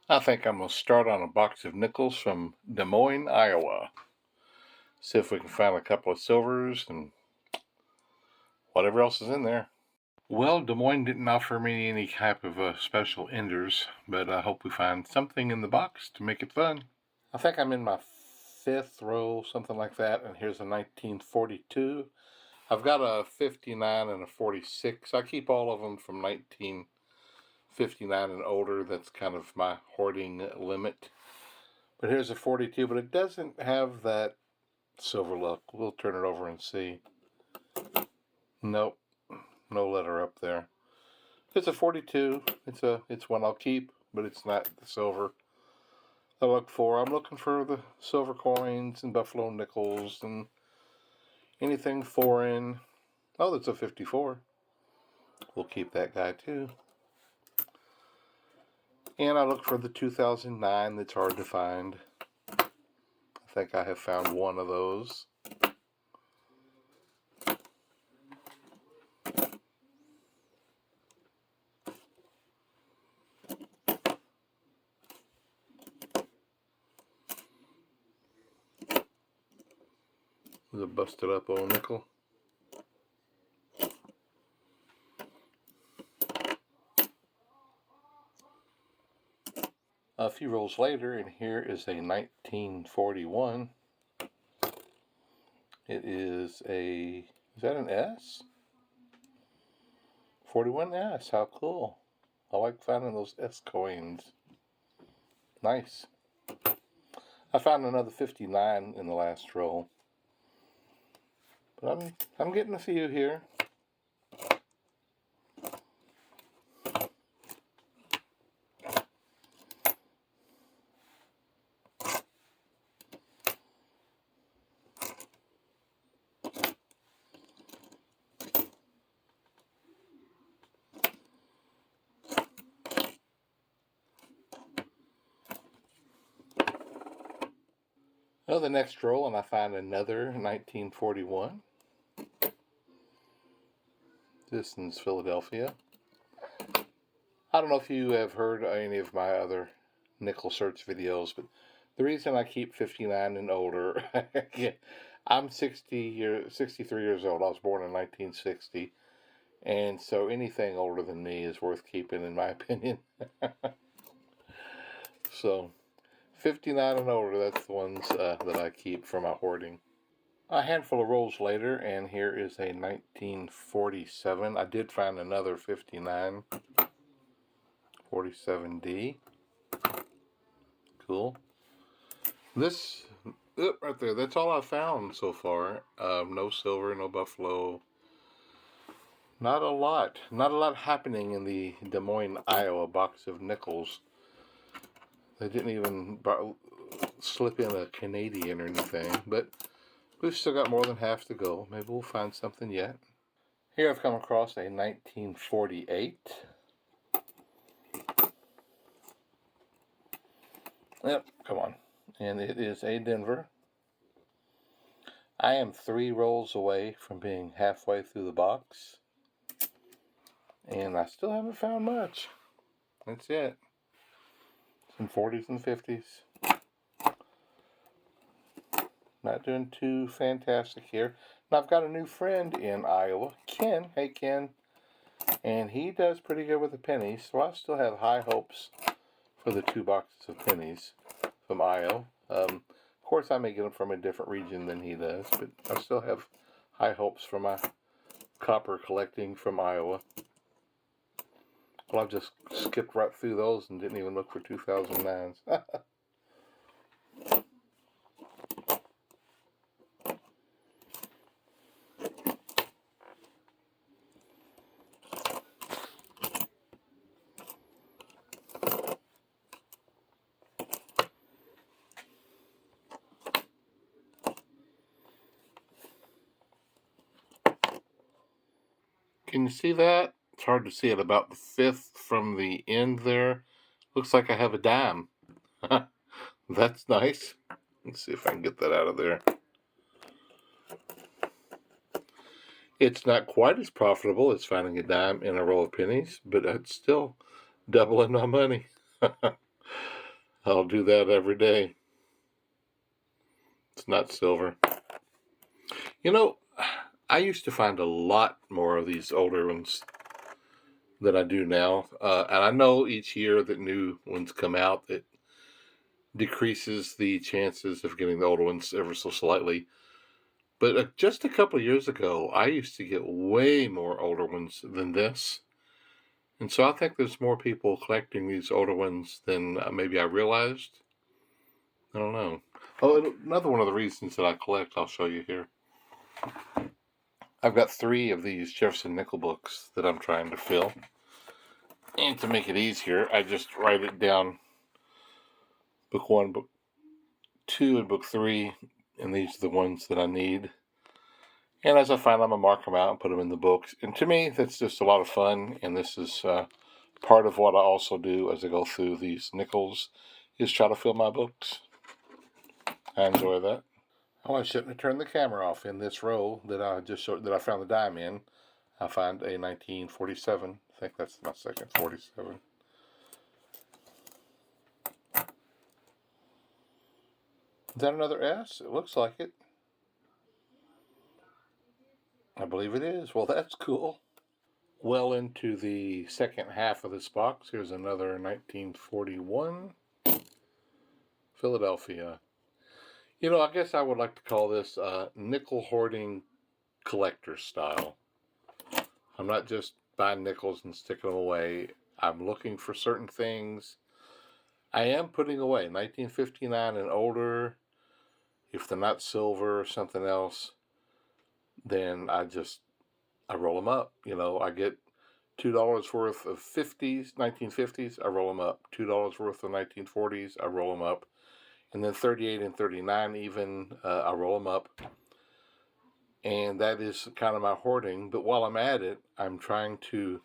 I think I'm going to start on a box of nickels from Des Moines, Iowa. See if we can find a couple of silvers and whatever else is in there. Well, Des Moines didn't offer me any type of special enders, but I hope we find something in the box to make it fun. I think I'm in my fifth row, something like that, and here's a 1942. I've got a 59 and a 46. I keep all of them from 1959 and older. That's kind of my hoarding limit. But here's a 42, but it doesn't have that silver look. We'll turn it over and see. Nope, no letter up there. It's a 42. It's one I'll keep, but it's not the silver I look for. I'm looking for the silver coins and buffalo nickels and anything foreign. Oh, that's a 54. We'll keep that guy too. And I look for the 2009 that's hard to find. I think I have found one of those. There's a busted up old nickel. A few rolls later, and here is a 1941. It is that an S? 41S, how cool. I like finding those S coins. Nice. I found another 59 in the last roll. But I'm getting a few here. Well, the next roll, and I find another 1941. This is Philadelphia. I don't know if you have heard any of my other nickel search videos, but the reason I keep 59 and older, I'm 63 years old. I was born in 1960, and so anything older than me is worth keeping, in my opinion. So 59 and older, that's the ones that I keep for my hoarding. A handful of rolls later, and here is a 1947. I did find another 59. 47D. Cool. This, right there, that's all I've found so far. No silver, no buffalo. Not a lot happening in the Des Moines, Iowa box of nickels. They didn't even slip in a Canadian or anything, but we've still got more than half to go. Maybe we'll find something yet. Here I've come across a 1948. Yep, come on. And it is a Denver. I am 3 rolls away from being halfway through the box. And I still haven't found much. That's it. Some 40s and 50s. Not doing too fantastic here. And I've got a new friend in Iowa, Ken. Hey, Ken. And he does pretty good with the pennies, so I still have high hopes for the 2 boxes of pennies from Iowa. Of course, I may get them from a different region than he does, but I still have high hopes for my copper collecting from Iowa. Well, I've just skipped right through those and didn't even look for 2009s. Can you see that? It's hard to see it. About the 5th from the end there. Looks like I have a dime. That's nice. Let's see if I can get that out of there. It's not quite as profitable as finding a dime in a roll of pennies, but it's still doubling my money. I'll do that every day. It's not silver. You know, I used to find a lot more of these older ones than I do now. And I know each year that new ones come out, it decreases the chances of getting the older ones ever so slightly. But just a couple of years ago, I used to get way more older ones than this. And so I think there's more people collecting these older ones than maybe I realized. I don't know. Oh, another one of the reasons that I collect, I'll show you here. I've got 3 of these Jefferson Nickel books that I'm trying to fill. And to make it easier, I just write it down. Book 1, book 2, and book 3. And these are the ones that I need. And as I find them, I mark them out and put them in the books. And to me, that's just a lot of fun. And this is part of what I also do as I go through these nickels, is try to fill my books. I enjoy that. Oh, I shouldn't have turned the camera off. In this row that I just showed, that I found the dime in, I find a 1947. I think that's my second 47. Is that another S? It looks like it. I believe it is. Well, that's cool. Well into the second half of this box, here's another 1941 Philadelphia. You know, I guess I would like to call this nickel hoarding collector style. I'm not just buying nickels and sticking them away. I'm looking for certain things. I am putting away 1959 and older. If they're not silver or something else, then I roll them up. You know, I get $2 worth of 1950s, I roll them up. $2 worth of 1940s, I roll them up. And then 38 and 39 even, I roll them up. And that is kind of my hoarding. But while I'm at it, I'm trying to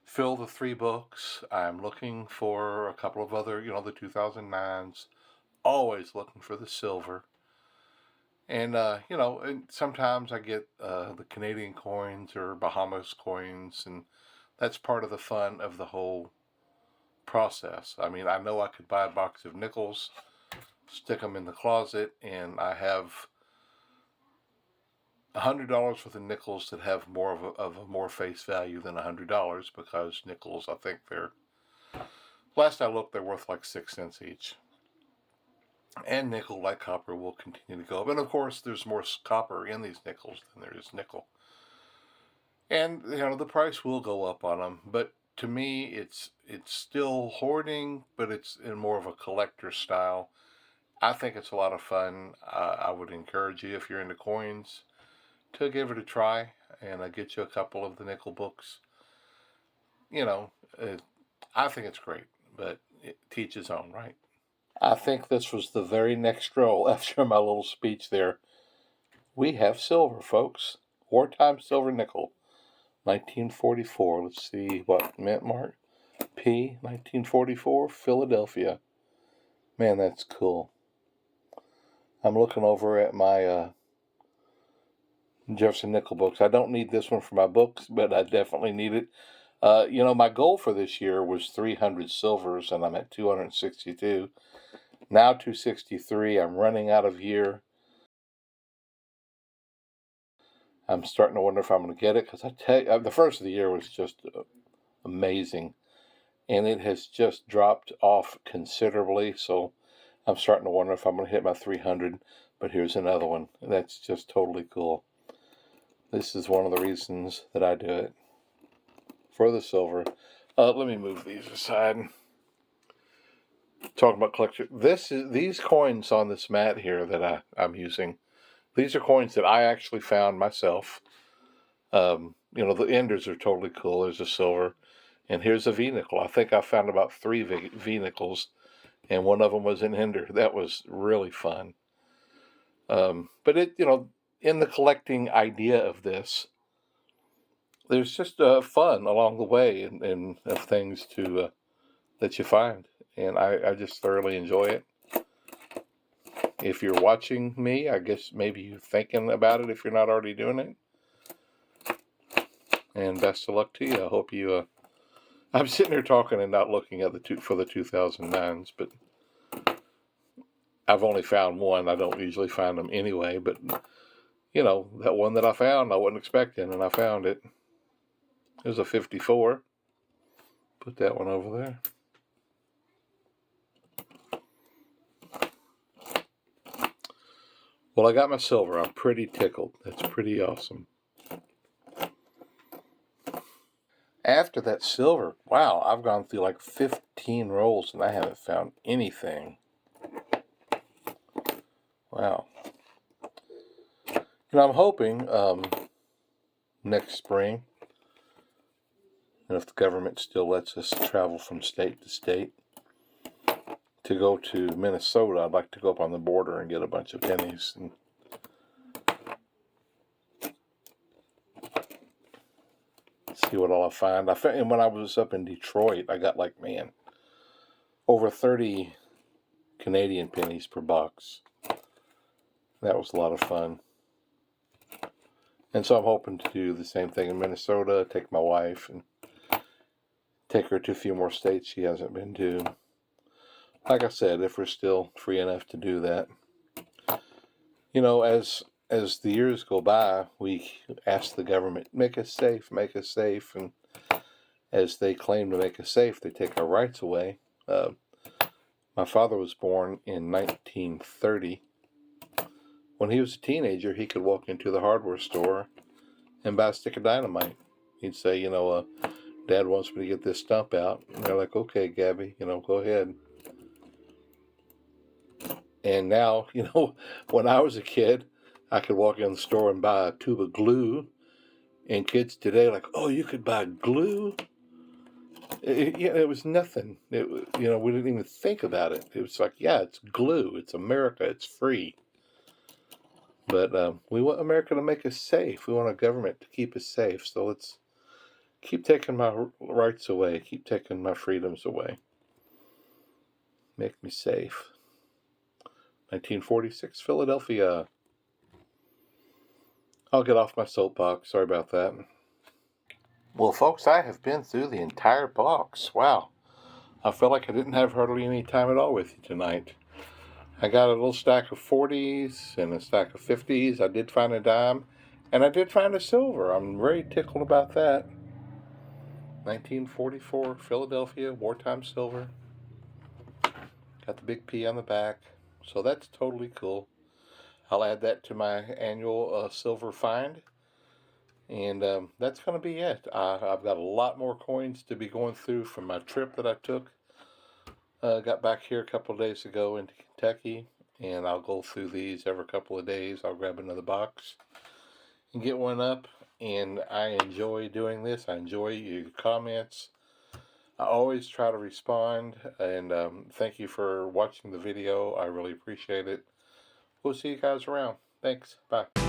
fill the 3 books. I'm looking for a couple of other, the 2009s. Always looking for the silver. And, and sometimes I get the Canadian coins or Bahamas coins. And that's part of the fun of the whole process. I mean, I know I could buy a box of nickels, stick them in the closet, and I have $100 worth of nickels that have more of a more face value than $100, because nickels, I think last I looked, they're worth like 6 cents each. And nickel, like copper, will continue to go up. And of course, there's more copper in these nickels than there is nickel. And the price will go up on them. But to me, it's still hoarding, but it's in more of a collector style. I think it's a lot of fun. I would encourage you, if you're into coins, to give it a try and get you a couple of the nickel books. I think it's great, but to each his own, right? I think this was the very next row after my little speech there. We have silver, folks. Wartime silver nickel. 1944. Let's see what mint mark. P. 1944. Philadelphia. Man, that's cool. I'm looking over at my Jefferson Nickel books. I don't need this one for my books, but I definitely need it. My goal for this year was 300 silvers, and I'm at 262. Now 263. I'm running out of year. I'm starting to wonder if I'm going to get it, because I tell you, the first of the year was just amazing, and it has just dropped off considerably. So I'm starting to wonder if I'm going to hit my 300. But here's another one. That's just totally cool. This is one of the reasons that I do it, for the silver. Let me move these aside. Talking about collection. These coins on this mat here that I'm using. These are coins that I actually found myself. The enders are totally cool. There's a silver. And here's a V-nickel. I think I found about 3 V-nickels, and one of them was an ender. That was really fun. But in the collecting idea of this, there's just fun along the way and of things that you find. And I just thoroughly enjoy it. If you're watching me, I guess maybe you're thinking about it if you're not already doing it. And best of luck to you. I hope you... I'm sitting here talking and not looking at for the 2009s, but I've only found one. I don't usually find them anyway, but you know, that one that I found, I wasn't expecting, and I found it. It was a 54. Put that one over there. Well, I got my silver. I'm pretty tickled. That's pretty awesome. After that silver, wow, I've gone through like 15 rolls and I haven't found anything. Wow. And I'm hoping next spring, and if the government still lets us travel from state to state, to go to Minnesota. I'd like to go up on the border and get a bunch of pennies and see what all I find. And when I was up in Detroit, I got like, man, over 30 Canadian pennies per box. That was a lot of fun. And so I'm hoping to do the same thing in Minnesota, take my wife and take her to a few more states she hasn't been to. Like I said, if we're still free enough to do that. You know, as the years go by, we ask the government, make us safe, and as they claim to make us safe, they take our rights away. My father was born in 1930. When he was a teenager, he could walk into the hardware store and buy a stick of dynamite. He'd say, you know, Dad wants me to get this stump out. And they're like, okay, Gabby, you know, go ahead. And now, you know, when I was a kid, I could walk in the store and buy a tube of glue. And kids today are like, oh, you could buy glue? It was nothing. You know, we didn't even think about it. It was like, yeah, it's glue. It's America. It's free. But we want America to make us safe. We want our government to keep us safe. So let's keep taking my rights away. Keep taking my freedoms away. Make me safe. 1946, Philadelphia. I'll get off my soapbox. Sorry about that. Well, folks, I have been through the entire box. Wow. I felt like I didn't have hardly any time at all with you tonight. I got a little stack of 40s and a stack of 50s. I did find a dime, and I did find a silver. I'm very tickled about that. 1944 Philadelphia wartime silver. Got the big P on the back. So that's totally cool. I'll add that to my annual silver find. And that's going to be it. I've got a lot more coins to be going through from my trip that I took. Got back here a couple of days ago into Kentucky. And I'll go through these every couple of days. I'll grab another box and get one up. And I enjoy doing this. I enjoy your comments. I always try to respond. And thank you for watching the video. I really appreciate it. We'll see you guys around. Thanks. Bye.